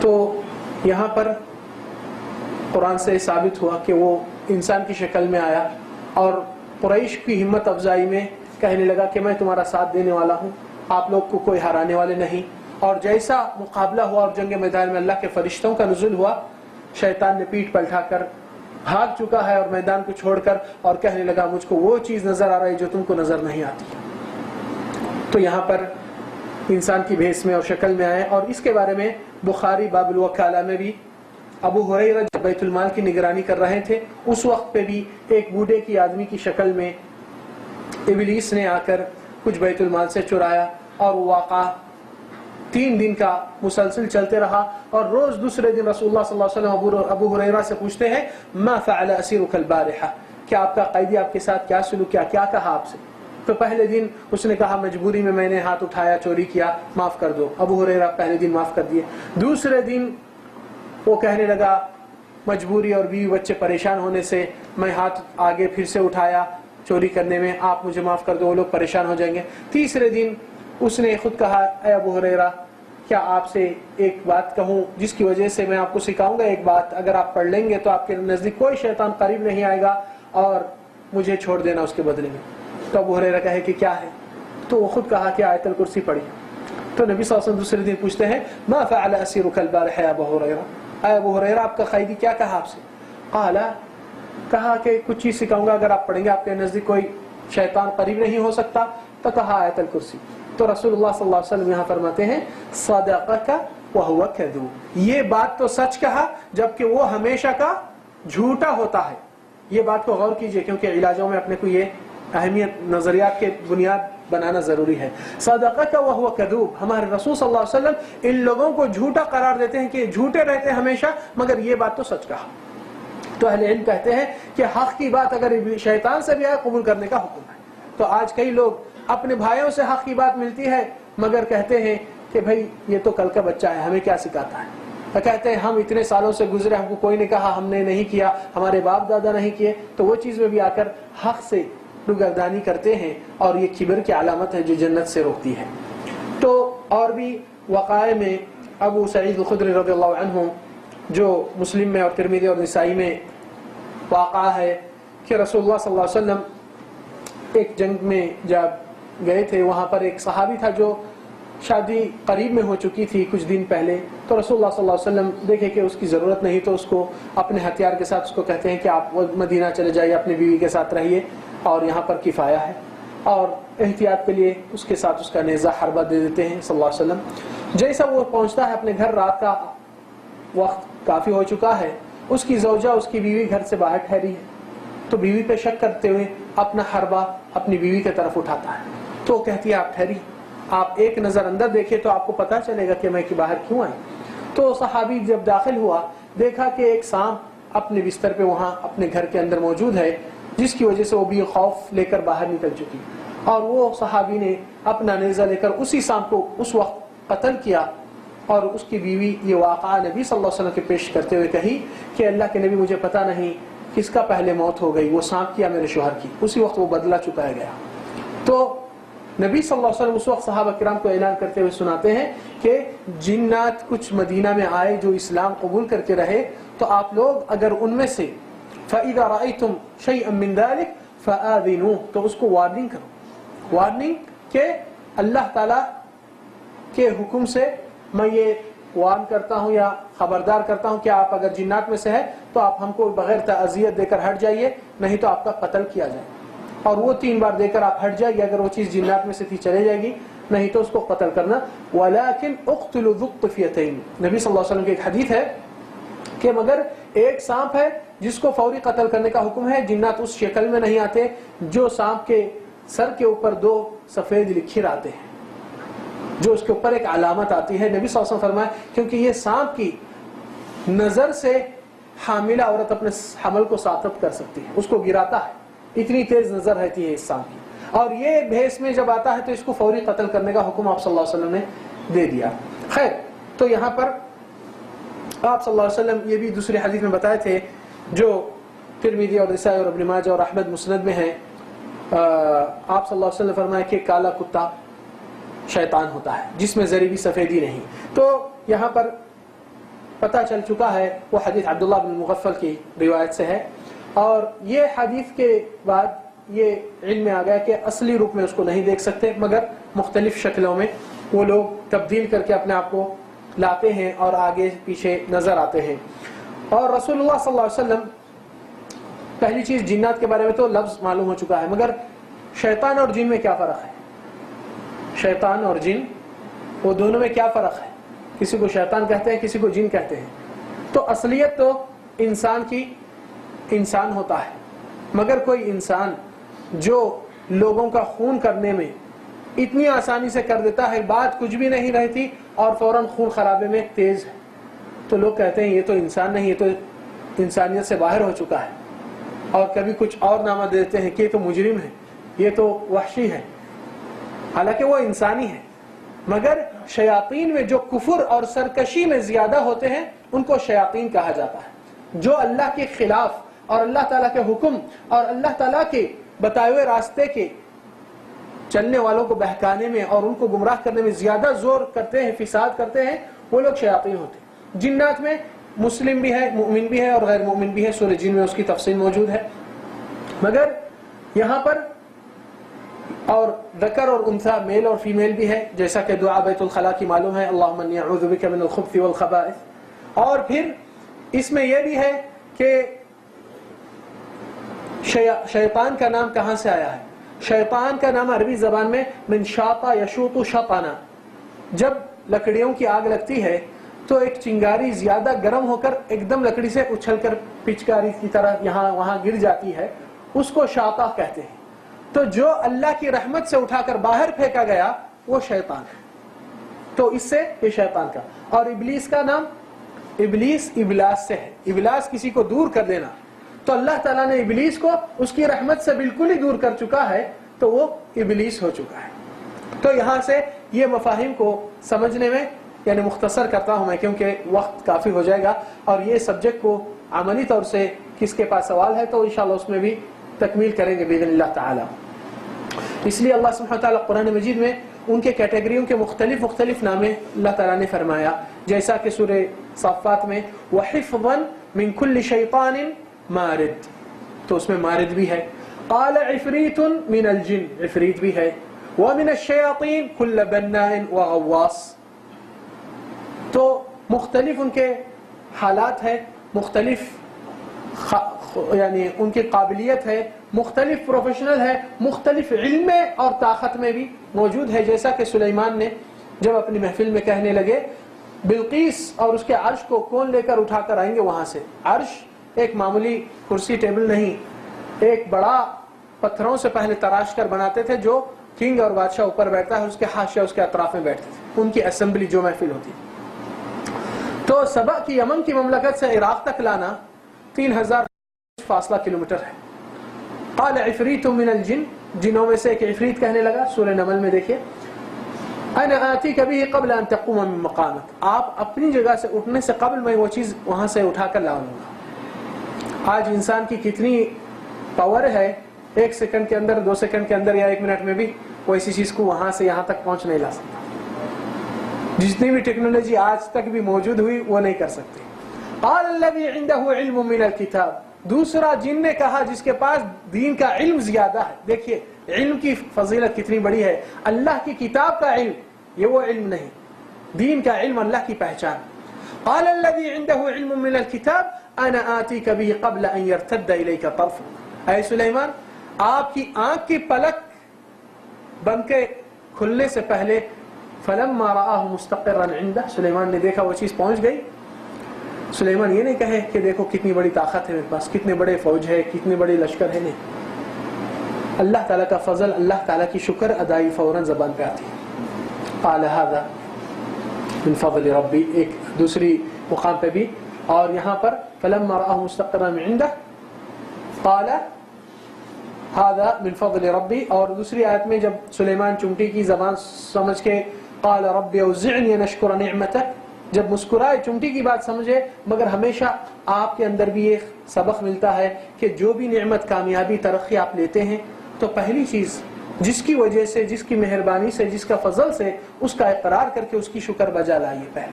تو یہاں پر قرآن سے ثابت ہوا کہ وہ انسان کی شکل میں آیا اور قریش کی ہمت افزائی میں کہنے لگا کہ میں تمہارا ساتھ دینے والا ہوں، آپ لوگ کو کوئی ہرانے والے نہیں. اور جیسا مقابلہ ہوا اور جنگ میدان میں اللہ کے فرشتوں کا نزول ہوا، شیطان نے پیٹھ پلٹا کر بھاگ چکا ہے اور میدان کو چھوڑ کر، اور کہنے لگا مجھ کو وہ چیز نظر آ رہی ہے جو تم کو نظر نہیں آتی. تو یہاں پر انسان کی بھیس میں اور شکل میں آئے. اور اس کے بارے میں بخاری باب الوکالہ میں بھی ابو ہریرہ جب بیت المال کی نگرانی کر رہے تھے اس وقت پہ بھی ایک بوڑھے کی آدمی کی شکل میں ابلیس نے آ کر کچھ بیت المال سے چرایا، اور وہ واقعہ 3 دن کا مسلسل چلتے رہا. اور روز دوسرے دن رسول اللہ صلی اللہ علیہ وسلم ابو ہریرہ سے پوچھتے ہیں ما فعل اسیرک البارحہ، کہ آپ کا قیدی آپ کے ساتھ کیا سلوک کیا، کیا کہا آپ سے؟ تو پہلے دن اس نے کہا مجبوری میں نے ہاتھ اٹھایا، چوری کیا، معاف کر دو. ابو ہریرہ پہلے دن معاف کر دیے. دوسرے دن وہ کہنے لگا مجبوری اور بیوی بچے پریشان ہونے سے میں ہاتھ آگے پھر سے اٹھایا چوری کرنے میں، آپ مجھے معاف کر دو، وہ لوگ پریشان ہو جائیں گے. تیسرے دن اس نے خود کہا اے ابو ہریرہ کیا آپ سے ایک بات کہوں جس کی وجہ سے میں آپ کو سکھاؤں گا ایک بات، اگر آپ پڑھ لیں گے تو آپ کے نزدیک کوئی شیطان قریب نہیں آئے گا اور مجھے چھوڑ دینا اس کے بدلے میں. تو ابو ہریرہ کہے کہ کیا ہے؟ تو وہ خود کہا کہ آیت الکرسی پڑھی. تو نبی صلی اللہ علیہ وسلم دوسرے دن پوچھتے ہیں ما فعل اسیرک البارحہ یا ابو ہریرہ، اے ابو ہریرہ آپ کا قیدی کیا کہا آپ سے؟ قال، کہا کہ کچھ چیز سکھاؤں گا اگر آپ پڑھیں گے آپ کے نزدیک کوئی شیطان قریب نہیں ہو سکتا. تو کہا آیت الکرسی. تو رسول اللہ صلی اللہ علیہ وسلم یہاں فرماتے ہیں صدقک وہو کذوب، یہ بات تو سچ کہا جبکہ وہ ہمیشہ کا جھوٹا ہوتا ہے. یہ بات کو غور کیجئے کیونکہ علاجوں میں اپنے کو یہ اہمیت نظریات کے بنیاد بنانا ضروری ہے. صدقک وہو کذوب، ہمارے رسول صلی اللہ علیہ وسلم ان لوگوں کو جھوٹا قرار دیتے ہیں کہ جھوٹے رہتے ہیں ہمیشہ، مگر یہ بات تو سچ کہا. تو اہل علم کہتے ہیں کہ حق کی بات اگر شیطان سے بھی آئے قبول کرنے کا حکم ہے. تو آج کئی لوگ اپنے بھائیوں سے حق کی بات ملتی ہے مگر کہتے ہیں کہ بھائی یہ تو کل کا بچہ ہے ہمیں کیا سکھاتا ہے. کہتے ہیں ہم اتنے سالوں سے گزرے ہم کو کوئی نے کہا، ہم نے نہیں کیا، ہمارے باپ دادا نہیں کیے. تو وہ چیز میں بھی آ کر حق سے روگردانی کرتے ہیں اور یہ کبر کی علامت ہے جو جنت سے روکتی ہے. تو اور بھی وقائع میں ابو سعید الخدری رضی اللہ عنہ جو مسلم میں اور ترمذی اور نسائی میں واقعہ ہے کہ رسول اللہ صلی اللہ علیہ وسلم ایک جنگ میں جب گئے تھے وہاں پر ایک صحابی تھا جو شادی قریب میں ہو چکی تھی کچھ دن پہلے. تو رسول اللہ صلی اللہ علیہ وسلم دیکھے کہ اس کی ضرورت نہیں تو اس کو اپنے ہتھیار کے ساتھ اس کو کہتے ہیں کہ آپ مدینہ چلے جائیے، اپنی بیوی کے ساتھ رہیے اور یہاں پر کفایہ ہے. اور احتیاط کے لیے اس کے ساتھ اس کا نیزہ حربہ دے دیتے ہیں صلی اللہ علیہ وسلم. جیسا وہ پہنچتا ہے اپنے گھر، رات کا وقت کافی ہو چکا ہے، اس کی زوجہ اس کی بیوی گھر سے باہر ٹھہری ہے. تو بیوی پہ شک کرتے ہوئے اپنا حربہ اپنی بیوی کی طرف اٹھاتا ہے. تو کہتی ہے آپ ٹھہری، آپ ایک نظر اندر دیکھیں تو آپ کو پتہ چلے گا کہ میں کہ باہر کیوں آئی. تو صحابی جب داخل ہوا دیکھا کہ ایک سانپ اپنے بستر پہ وہاں اپنے گھر کے اندر موجود ہے، جس کی وجہ سے وہ بھی خوف لے کر باہر نکل چکی. اور وہ صحابی نے اپنا نیزہ لے کر اسی سانپ کو اس وقت قتل کیا. اور اس کی بیوی یہ واقعہ نبی صلی اللہ علیہ وسلم کے پیش کرتے ہوئے کہی کہ اللہ کے نبی مجھے پتہ نہیں کس کا پہلے موت ہو گئی، وہ سانپ کیا میرے شوہر کی. اسی وقت وہ بدلہ چکایا گیا. تو نبی صلی اللہ علیہ وسلم اس وقت صحابہ کرام کو اعلان کرتے ہوئے سناتے ہیں کہ جنات کچھ مدینہ میں آئے جو اسلام قبول کر کے رہے، تو آپ لوگ اگر ان میں سے فَإِذَا رَأَيْتُمْ شَيْئًا مِّن ذَلِكَ فَآذِنُوهُ، تو اس کو وارننگ کرو، وارننگ کہ اللہ تعالیٰ کے حکم سے میں یہ وارن کرتا ہوں یا خبردار کرتا ہوں کہ آپ اگر جنات میں سے ہے تو آپ ہم کو بغیر تعزیت دے کر ہٹ جائیے، نہیں تو آپ کا قتل کیا جائے. اور وہ 3 بار دے کر آپ ہٹ جائیے، اگر وہ چیز جنات میں سے تھی چلے جائے گی، نہیں تو اس کو قتل کرنا. وَلَكِنْ اُقْتُلُوا ذُو الطِّفْيَتَيْنِ، نبی صلی اللہ علیہ وسلم کی ایک حدیث ہے کہ مگر ایک سانپ ہے جس کو فوری قتل کرنے کا حکم ہے. جنات اس شکل میں نہیں آتے جو سانپ کے سر کے اوپر 2 سفید لکیر آتے ہیں، جو اس کے اوپر ایک علامت آتی ہے. نبی صلی اللہ علیہ وسلم فرمایا کیونکہ یہ سانپ کی نظر سے حاملہ عورت اپنے حمل کو ساقط کر سکتی ہے، اس کو گراتا ہے، اتنی تیز نظر رہتی ہے اس سانپ کی. اور یہ بھیس میں جب آتا ہے تو اس کو فوری قتل کرنے کا حکم آپ صلی اللہ علیہ وسلم نے دے دیا. خیر، تو یہاں پر آپ صلی اللہ علیہ وسلم یہ بھی دوسری حدیث میں بتائے تھے جو ترمذی اور نسائی اور ابن ماجہ اور احمد مسند میں ہیں. آپ صلی اللہ علیہ وسلم نے فرمایا کہ کالا کتا شیطان ہوتا ہے جس میں ذرے بھی سفیدی نہیں. تو یہاں پر پتہ چل چکا ہے وہ حدیث عبداللہ بن مغفل کی روایت سے ہے، اور یہ حدیث کے بعد یہ علم میں آ گیا کہ اصلی روپ میں اس کو نہیں دیکھ سکتے، مگر مختلف شکلوں میں وہ لوگ تبدیل کر کے اپنے آپ کو لاتے ہیں اور آگے پیچھے نظر آتے ہیں۔ اور رسول اللہ صلی اللہ علیہ وسلم، پہلی چیز جنات کے بارے میں تو لفظ معلوم ہو چکا ہے، مگر شیطان اور جن میں کیا فرق ہے؟ شیطان اور جن وہ دونوں میں کیا فرق ہے؟ کسی کو شیطان کہتے ہیں، کسی کو جن کہتے ہیں۔ تو اصلیت تو انسان کی انسان ہوتا ہے، مگر کوئی انسان جو لوگوں کا خون کرنے میں اتنی آسانی سے کر دیتا ہے، بات کچھ بھی نہیں رہتی اور فوراً خون خرابے میں تیز ہے، تو لوگ کہتے ہیں یہ تو انسان نہیں، یہ تو انسانیت سے باہر ہو چکا ہے، اور کبھی کچھ اور نامہ دیتے ہیں کہ یہ تو مجرم ہے، یہ تو وحشی ہے، حالانکہ وہ انسانی ہے۔ مگر شیاطین میں جو کفر اور سرکشی میں زیادہ ہوتے ہیں ان کو شیاطین کہا جاتا ہے۔ جو اللہ کے خلاف اور اللہ تعالیٰ کے حکم اور اللہ تعالیٰ کے بتائے ہوئے راستے کے چلنے والوں کو بہکانے میں اور ان کو گمراہ کرنے میں زیادہ زور کرتے ہیں، فساد کرتے ہیں، وہ لوگ شیاطین ہوتے ہیں۔ جنات میں مسلم بھی ہے، مومن بھی ہے اور غیر مومن بھی ہے، سورہ جن میں اس کی تفصیل موجود ہے۔ مگر یہاں پر اور ذکر اور انثیٰ، میل اور فیمیل بھی ہے، جیسا کہ دعا بیت الخلاء کی معلوم ہے، اللہم انی اعوذ بک من الخبث والخبائث۔ اور پھر اس میں یہ بھی ہے کہ شیطان کا نام کہاں سے آیا ہے؟ شیطان کا نام عربی زبان میں من شاطا یشوط شطنا، جب لکڑیوں کی آگ لگتی ہے تو ایک چنگاری زیادہ گرم ہو کر ایک دم لکڑی سے اچھل کر پچکاری کی طرح یہاں وہاں گر جاتی ہے، اس کو شاطا کہتے ہیں۔ تو جو اللہ کی رحمت سے اٹھا کر باہر پھینکا گیا وہ شیطان ہے، تو اس سے یہ شیطان کا۔ اور ابلیس کا نام، ابلیس ابلاس سے ہے، ابلاس کسی کو دور کر دینا، تو اللہ تعالیٰ نے ابلیس کو اس کی رحمت سے بالکل ہی دور کر چکا ہے، تو وہ ابلیس ہو چکا ہے۔ تو یہاں سے یہ مفاہیم کو سمجھنے میں، یعنی مختصر کرتا ہوں میں کیونکہ وقت کافی ہو جائے گا، اور یہ سبجیکٹ کو عملی طور سے کس کے پاس سوال ہے تو انشاءاللہ اس میں بھی تکمیل کریں گے باذن اللہ تعالی۔ اس لیے اللہ سبحانہ وتعالی قرآن مجید میں ان کے کیٹیگریوں کے مختلف نامے اللہ تعالیٰ نے فرمایا، جیسا کہ سورہ صافات میں وَحِفْظًا مِنْ كُلِّ شَيْطَانٍ مارد، تو اس میں مارد بھی ہے۔ قال عفریت من الجن، عفریت بھی ہے۔ ومن الشیاطین کل بناء وغواص، تو مختلف ان کے حالات ہے، مختلف یعنی ان کی قابلیت ہے، مختلف پروفیشنل ہے، مختلف علم میں اور طاقت میں بھی موجود ہے، جیسا کہ سلیمان نے جب اپنی محفل میں کہنے لگے بلقیس اور اس کے عرش کو کون لے کر اٹھا کر آئیں گے وہاں سے؟ عرش ایک معمولی کرسی ٹیبل نہیں، ایک بڑا پتھروں سے پہلے تراش کر بناتے تھے، جو کنگ اور بادشاہ اوپر بیٹھتا ہے، اس کے حاشیہ اس کے اطراف میں بیٹھتے تھے، ان کی اسمبلی جو محفل ہوتی۔ تو سبا کی یمن کی مملکت سے عراق تک لانا 3000 فاصلہ کلومیٹر ہے۔ قال عفریت من الجن، جنوں میں سے ایک عفریت کہنے لگا، سورہ نمل میں دیکھیے، انا آتیک بہ قبل ان تقوم من مقامک، آپ اپنی جگہ سے اٹھنے سے قبل میں وہ چیز وہاں سے اٹھا کر لاؤں گا۔ آج انسان کی کتنی پاور ہے، 1 سیکنڈ کے اندر، 2 سیکنڈ کے اندر یا 1 منٹ میں بھی وہ ایسی چیز کو وہاں سے یہاں تک پہنچ نہیں لا سکتا۔ جتنی بھی ٹیکنالوجی آج تک بھی موجود ہوئی وہ نہیں کر سکتے۔ قال الذی عنده علم من الکتاب، دوسرا جن نے کہا جس کے پاس دین کا علم زیادہ ہے۔ دیکھیے علم کی فضیلت کتنی بڑی ہے، اللہ کی کتاب کا علم، یہ وہ علم نہیں، دین کا علم، اللہ کی پہچان۔ قال الذی عنده علم من الکتاب انا آتیک به قبل ان يرتد الیک طرفک، اے سلیمان آپ کی آنکھ کی پلک بند کے کھلنے سے پہلے، فلما رآہ مستقرا عنده، سلیمان نے دیکھا وہ چیز پہنچ گئی۔ سلیمان یہ نہیں کہے کہ دیکھو کتنی بڑی طاقت ہے میرے پاس، کتنے بڑے فوج ہے، کتنے بڑے لشکر ہے، نہیں، اللہ تعالیٰ کا فضل، اللہ تعالیٰ کی شکر ادائی فوراً زبان پہ آتی ہے۔ قال هذا من فضل ربی، ایک دوسری مقام پہ بھی، اور یہاں پر فلما رآہ مستقرا عنده قال هذا من فضل ربی، اور دوسری آیت میں جب سلیمان چمٹی کی زبان سمجھ کے قال رب اوزعنی ان اشکر نعمتک، جب مسکرائے چمٹی کی بات سمجھے، مگر ہمیشہ آپ کے اندر بھی ایک سبق ملتا ہے کہ جو بھی نعمت، کامیابی، ترقی آپ لیتے ہیں تو پہلی چیز جس کی وجہ سے، جس کی مہربانی سے، جس کا فضل سے، اس کا اقرار کر کے اس کی شکر بجا لائیے پہلے۔